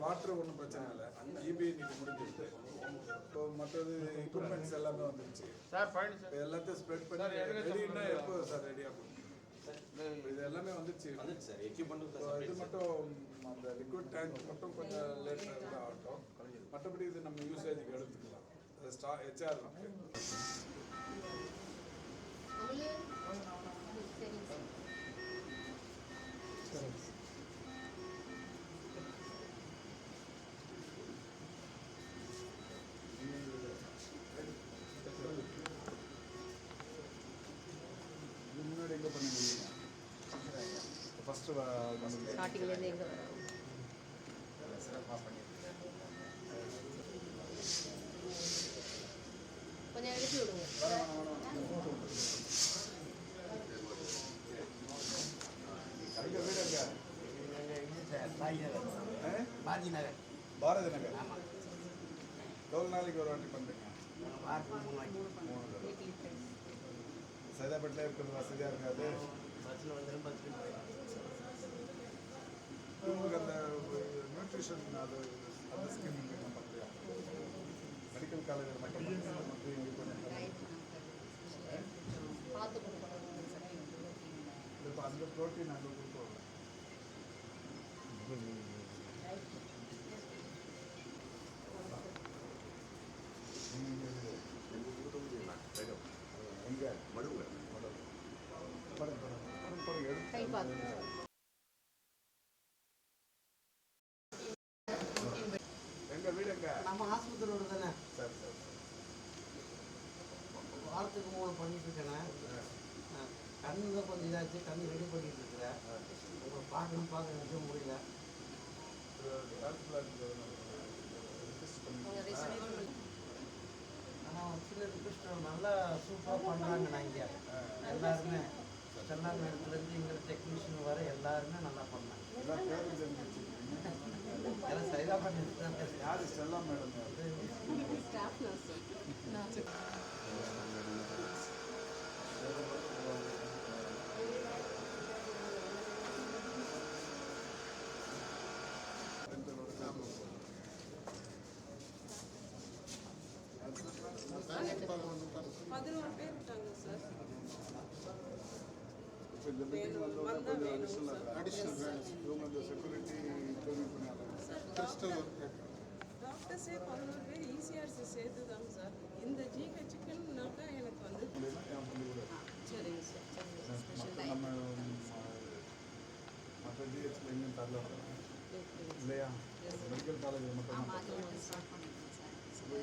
Water ஒன்றும் பிரச்சனை இல்லை, இபி இன்னைக்கு முடிஞ்சிருக்கு. இப்போ மற்றது எக்யூப்மெண்ட்ஸ் எல்லாமே வந்துருச்சு. எல்லாத்தையும் ஸ்ப்ரெட் பண்ணி ரெடினா எப்போ சார் ரெடி ஆகும்? இது எல்லாமே வந்துச்சு சார். இது மட்டும் அந்த லிக்விட் டேங்க் மட்டும் கொஞ்சம் லேட்டாக ஆகட்டும். மற்றபடி இது நம்ம யூசேஜுக்கு எடுத்துக்கலாம். ஹெச்ஆர் இருக்கு. முன்னாடி எங்கே பண்ணிருந்தீங்க? ஃபர்ஸ்ட் ஸ்டார்டிங்லேருந்து எங்கே வரோம்? கொஞ்சம் எடுத்து விடுங்க. எங்கள் வீடு எங்க? பாரதி நகர். பாரதி நகர். எவ்வளோ நாளைக்கு ஒரு வாட்டி பண்ணுறீங்க? 3 சைதாப்பேட்டில் இருக்கிறது வசதியாக இருக்காது. உங்களுக்கு அந்த நியூட்ரிஷன் அது அந்த ஸ்கீம் என்ன பண்ணுறியா? மெடிக்கல் காலேஜில் மட்டும் வந்து இங்கே கொஞ்சம் இப்போ அந்த ப்ரோட்டீன் அங்கே கொடுப்போம். எங்கே மடுவு எங்க வீடு எங்க? நம்ம ஆஸ்பத்திரி ரோடு தானே. சரி சரி. வாரத்துக்கு 3 பண்ணிட்டு இருக்கேன். கண்ணு தான் கொஞ்சம் இதாச்சு, கண்ணு ரெடி பண்ணிட்டு இருக்கிறேன். உங்களை பார்க்க முடியல. ஆனால் சில ரிக்வெஸ்ட் நல்லா சூப்பராக பண்ணுறாங்க. நான் இங்கே எல்லாருமே செல்லாங்க இடத்துலேருந்து இங்கே டெக்னீஷியன் வர எல்லாருமே நல்லா பண்ணாங்க. எல்லாம் சரியாக பண்ணிட்டு யார் ஸ்டெல்லா மேடம்? இந்த மீட்டிங் வந்து கொஞ்சம் அடிஷனல் இவங்க அந்த செக்யூரிட்டி ட்ரெயினிங் பண்ணாங்க. டாக்டர்ஸே 11 பேர் இசிஆர்சி சேர்த்து தாங்க சார். இந்த ஜிஹெச்சுக்குன்னாக்கா எனக்கு வந்து சரிங்க சார். நம்ம மற்ற ஜிஹெச்சில் எங்கேயும் தரல இல்லையா? மெடிக்கல் காலேஜ் மட்டும்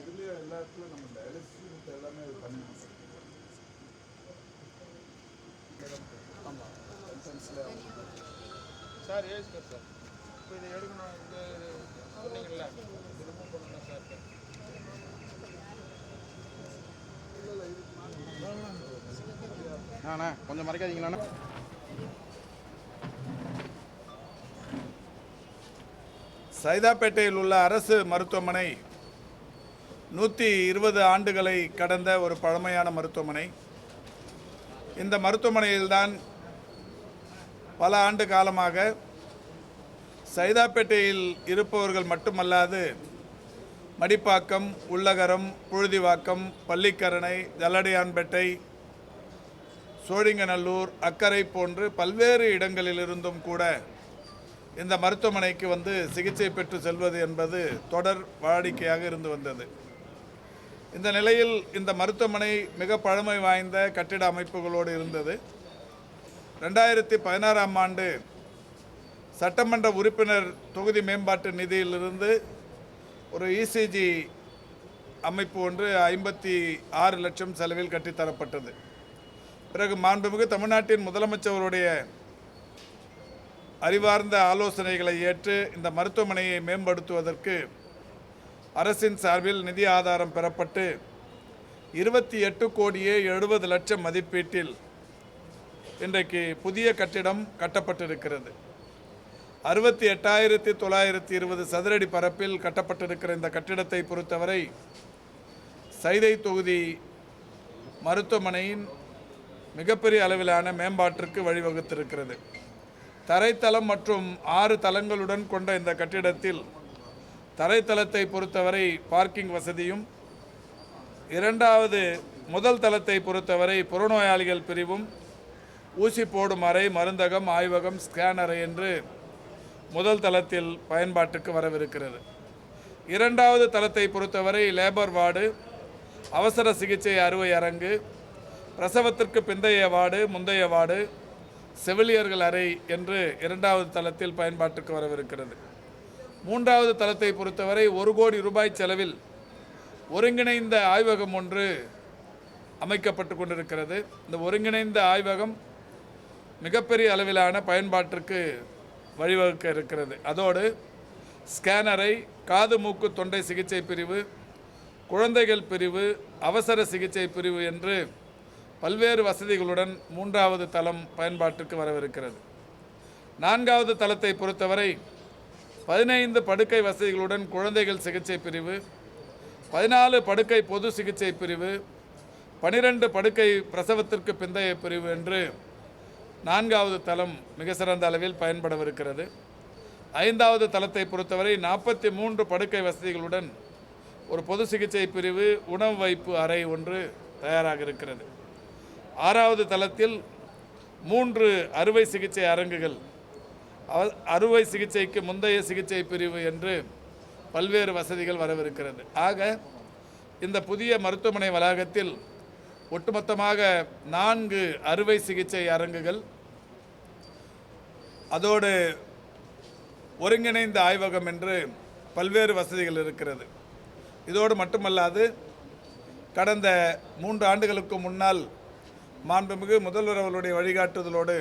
இதுலேயே எல்லா இடத்துலையும் நம்ம டயாலிசிஸ் எல்லாமே அது பண்ணி சார் ஏஸ்கர் சார். இப்போ இதை எடுக்கணும் இந்த சொன்னீங்கல்ல, திரும்ப பண்ணணும் சார். அண்ணா கொஞ்சம் மறைக்காதீங்களாண்ணா. சைதாப்பேட்டையில் உள்ள அரசு மருத்துவமனை 120 ஆண்டுகளை கடந்த ஒரு பழமையான மருத்துவமனை. இந்த மருத்துவமனையில்தான் பல ஆண்டு காலமாக சைதாப்பேட்டையில் இருப்பவர்கள் மட்டுமல்லாது மடிப்பாக்கம், உள்ளகரம், புழுதிவாக்கம், பள்ளிக்கரணை, ஜல்லடையான்பேட்டை, சோழிங்கநல்லூர், அக்கரை போன்று பல்வேறு இடங்களிலிருந்தும் கூட இந்த மருத்துவமனைக்கு வந்து சிகிச்சை பெற்று செல்வது என்பது தொடர் வாடிக்கையாக இருந்து வந்தது. இந்த நிலையில் இந்த மருத்துவமனை மிக பழமை வாய்ந்த கட்டிட அமைப்புகளோடு இருந்தது. 2016ஆம் ஆண்டு சட்டமன்ற உறுப்பினர் தொகுதி மேம்பாட்டு நிதியிலிருந்து ஒரு இசிஜி அமைப்பு ஒன்று 56 லட்சம் செலவில் கட்டித்தரப்பட்டது. பிறகு மாண்புமிகு தமிழ்நாட்டின் முதலமைச்சருடைய அறிவார்ந்த ஆலோசனைகளை ஏற்று இந்த மருத்துவமனையை மேம்படுத்துவதற்கு அரசின் சார்பில் நிதி ஆதாரம் பெறப்பட்டு 28,70,00,000 மதிப்பீட்டில் இன்றைக்கு புதிய கட்டிடம் கட்டப்பட்டிருக்கிறது. 68,920 சதுரடி பரப்பில் கட்டப்பட்டிருக்கிற இந்த கட்டிடத்தை பொறுத்தவரை சைதை தொகுதி மருத்துவமனையின் மிகப்பெரிய அளவிலான மேம்பாட்டிற்கு வழிவகுத்திருக்கிறது. தரைத்தளம் மற்றும் 6 தளங்களுடன் கொண்ட இந்த கட்டிடத்தில் தரைத்தளத்தை பொறுத்தவரை பார்க்கிங் வசதியும், முதல் தளத்தை பொறுத்தவரை புறநோயாளிகள் பிரிவும், ஊசி போடும் அறை, மருந்தகம், ஆய்வகம், ஸ்கேன் அறை என்று முதல் தளத்தில் பயன்பாட்டுக்கு வரவிருக்கிறது. 2வது தளத்தை பொறுத்தவரை லேபர் வார்டு, அவசர சிகிச்சை அறுவை அரங்கு, பிரசவத்திற்கு பிந்தைய வார்டு, முந்தைய வார்டு, செவிலியர்கள் அறை என்று 2வது தளத்தில் பயன்பாட்டுக்கு வரவிருக்கிறது. 3வது தளத்தை பொறுத்தவரை 1 கோடி ரூபாய் செலவில் ஒருங்கிணைந்த ஆய்வகம் ஒன்று அமைக்கப்பட்டு கொண்டிருக்கிறது. இந்த ஒருங்கிணைந்த ஆய்வகம் மிகப்பெரிய அளவிலான பயன்பாட்டிற்கு வழிவகுக்க இருக்கிறது. அதோடு ஸ்கேனரை, காது மூக்கு தொண்டை சிகிச்சை பிரிவு, குழந்தைகள் பிரிவு, அவசர சிகிச்சை பிரிவு என்று பல்வேறு வசதிகளுடன் 3வது தளம் பயன்பாட்டுக்கு வரவிருக்கிறது. 4வது தளத்தை பொறுத்தவரை 15 படுக்கை வசதிகளுடன் குழந்தைகள் சிகிச்சை பிரிவு, 14 படுக்கை பொது சிகிச்சை பிரிவு, 12 படுக்கை பிரசவத்திற்கு பிந்தைய பிரிவு என்று 4வது தளம் மிக சிறந்த அளவில் பயன்படவிருக்கிறது. 5வது தளத்தை பொறுத்தவரை 43 படுக்கை வசதிகளுடன் ஒரு பொது சிகிச்சை பிரிவு, உணவு வைப்பு அறை ஒன்று தயாராக இருக்கிறது. 6வது தளத்தில் 3 அறுவை சிகிச்சை அரங்குகள், அறுவை சிகிச்சைக்கு முந்தைய சிகிச்சை பிரிவு என்று பல்வேறு வசதிகள் வரவிருக்கிறது. ஆக இந்த புதிய மருத்துவமனை வளாகத்தில் ஒட்டுமொத்தமாக 4 அறுவை சிகிச்சை அரங்குகள், அதோடு ஒருங்கிணைந்த ஆய்வகம் என்று பல்வேறு வசதிகள் இருக்கிறது. இதோடு மட்டுமல்லாது கடந்த 3 ஆண்டுகளுக்கு முன்னால் மாண்புமிகு முதல்வர் அவர்களுடைய வழிகாட்டுதலோடு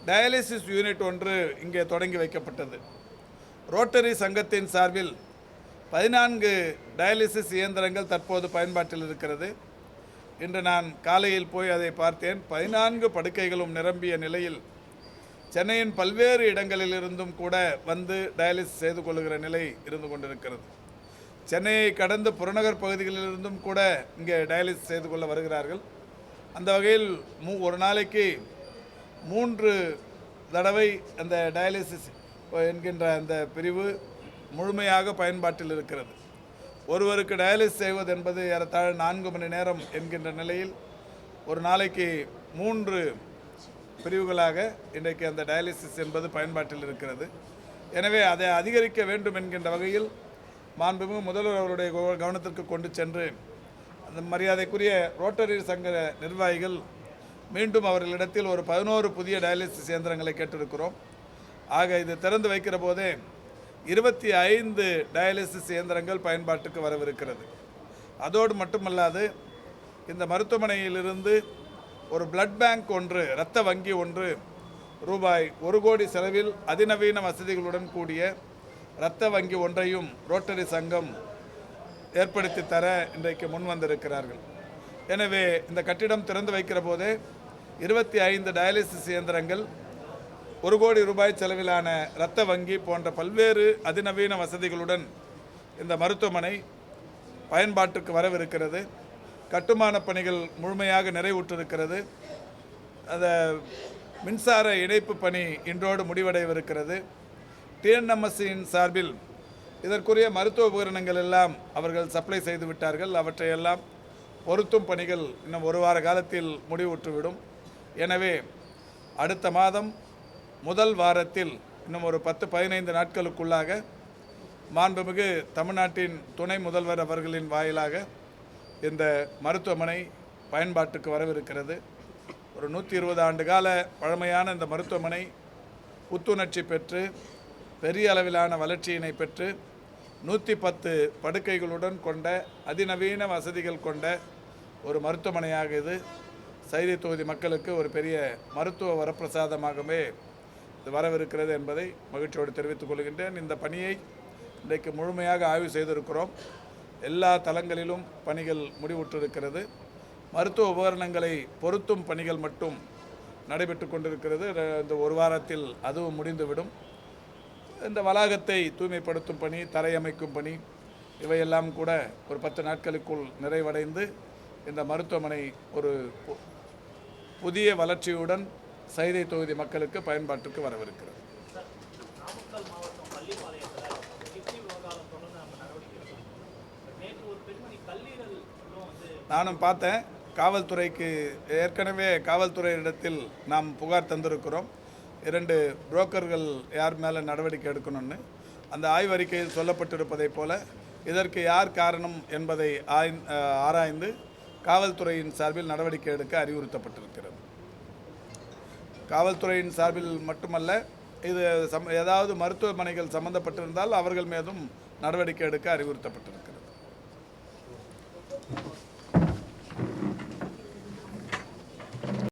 டயாலிசிஸ் யூனிட் ஒன்று இங்கே தொடங்கி வைக்கப்பட்டது. ரோட்டரி சங்கத்தின் சார்பில் 14 டயாலிசிஸ் இயந்திரங்கள் தற்போது பயன்பாட்டில் இருக்கிறது. இன்று நான் காலையில் போய் அதை பார்த்தேன். 14 படுக்கைகளும் நிரம்பிய நிலையில் சென்னையின் பல்வேறு இடங்களிலிருந்தும் கூட வந்து டயாலிசிஸ் செய்து கொள்ளுகிற நிலை இருந்து கொண்டிருக்கிறது. சென்னையை கடந்து புறநகர் பகுதிகளிலிருந்தும் கூட இங்கே டயாலிசிஸ் செய்து கொள்ள வருகிறார்கள். அந்த வகையில் ஒரு நாளைக்கு 3 தடவை அந்த டயாலிசிஸ் என்கின்ற அந்த பிரிவு முழுமையாக பயன்பாட்டில் இருக்கிறது. ஒருவருக்கு டயாலிசிஸ் செய்வது என்பது ஏறத்தாழ 4 மணி நேரம் என்கின்ற நிலையில் ஒரு நாளைக்கு 3 பிரிவுகளாக இன்றைக்கு அந்த டயாலிசிஸ் என்பது பயன்பாட்டில் இருக்கிறது. எனவே அதை அதிகரிக்க வேண்டும் என்கின்ற வகையில் மாண்புமிகு முதல்வர் அவருடைய கவனத்திற்கு கொண்டு சென்று அந்த மரியாதைக்குரிய ரோட்டரி சங்க நிர்வாகிகள் மீண்டும் அவர்களிடத்தில் ஒரு 11 புதிய டயாலிசிஸ் இயந்திரங்களை கேட்டிருக்கிறோம். ஆக இது திறந்து வைக்கிற போதே 25 டயாலிசிஸ் இயந்திரங்கள் பயன்பாட்டுக்கு வரவிருக்கிறது. அதோடு மட்டுமல்லாது இந்த மருத்துவமனையிலிருந்து ஒரு பிளட் பேங்க் ஒன்று, இரத்த வங்கி ஒன்று ரூபாய் 1 கோடி செலவில் அதிநவீன வசதிகளுடன் கூடிய இரத்த வங்கி ஒன்றையும் ரோட்டரி சங்கம் ஏற்படுத்தி தர இன்றைக்கு முன் வந்திருக்கிறார்கள். எனவே இந்த கட்டிடம் திறந்து வைக்கிற போதே 25 டயாலிசிஸ் இயந்திரங்கள், 1 கோடி ரூபாய் செலவிலான இரத்த வங்கி போன்ற பல்வேறு அதிநவீன வசதிகளுடன் இந்த மருத்துவமனை பயன்பாட்டுக்கு வரவிருக்கிறது. கட்டுமான பணிகள் முழுமையாக நிறைவுற்றிருக்கிறது. அந்த மின்சார இணைப்பு பணி இன்றோடு முடிவடைவிருக்கிறது. டிஎன்எம்எஸ்சியின் சார்பில் இதற்குரிய மருத்துவ உபகரணங்கள் எல்லாம் அவர்கள் சப்ளை செய்து விட்டார்கள். அவற்றையெல்லாம் பொருத்தும் பணிகள் இன்னும் 1 வார காலத்தில் முடிவுற்றுவிடும். எனவே அடுத்த மாதம் முதல் வாரத்தில் இன்னும் ஒரு 10-15 நாட்களுக்குள்ளாக மாண்புமிகு தமிழ்நாட்டின் துணை முதல்வர் அவர்களின் வாயிலாக இந்த மருத்துவமனை பயன்பாட்டுக்கு வரவிருக்கிறது. ஒரு 120 ஆண்டு கால பழமையான இந்த மருத்துவமனை புத்துணர்ச்சி பெற்று பெரிய அளவிலான வளர்ச்சியினை பெற்று 110 படுக்கைகளுடன் கொண்ட அதிநவீன வசதிகள் கொண்ட ஒரு மருத்துவமனையாக இது சைதை தொகுதி மக்களுக்கு ஒரு பெரிய மருத்துவ வரப்பிரசாதமாகவே இது வரவிருக்கிறது என்பதை மகிழ்ச்சியோடு தெரிவித்துக் கொள்கின்றேன். இந்த பணியை இன்றைக்கு முழுமையாக ஆய்வு செய்திருக்கிறோம். எல்லா தளங்களிலும் பணிகள் முடிவுற்றிருக்கிறது. மருத்துவ உபகரணங்களை பொருத்தும் பணிகள் மட்டும் நடைபெற்று கொண்டிருக்கிறது. இந்த 1 வாரத்தில் அதுவும் முடிந்துவிடும். இந்த வளாகத்தை தூய்மைப்படுத்தும் பணி, தரையமைக்கும் பணி இவையெல்லாம் கூட ஒரு 10 நாட்களுக்குள் நிறைவடைந்து இந்த மருத்துவமனை ஒரு புதிய வளர்ச்சியுடன் சைதை தொகுதி மக்களுக்கு பயன்பாட்டுக்கு வரவிருக்கிறது. நாமக்கல் மாவட்டம் பள்ளிப்பாளையத்தில் கிட்னி விவகாரம் தொடர்ந்து நம்ம நடவடிக்கை எடுக்கணும். நேற்று ஒரு பெண்மணி கல்லீரல் நானும் பார்த்தேன். காவல்துறைக்கு ஏற்கனவே காவல்துறையிடத்தில் நாம் புகார் தந்திருக்கிறோம். 2 புரோக்கர்கள் யார் மேலே நடவடிக்கை எடுக்கணும்னு. அந்த ஆய்வறிக்கையில் சொல்லப்பட்டிருப்பதைப் போல இதற்கு யார் காரணம் என்பதை ஆராய்ந்து காவல்துறையின் சார்பில் நடவடிக்கை எடுக்க அறிவுறுத்தப்பட்டிருக்கிறது. காவல்துறையின் சார்பில் மட்டுமல்ல, இது ஏதாவது மருத்துவமனைகள் சம்பந்தப்பட்டிருந்தால் அவர்கள் மீதும் நடவடிக்கை எடுக்க அறிவுறுத்தப்பட்டிருக்கிறது.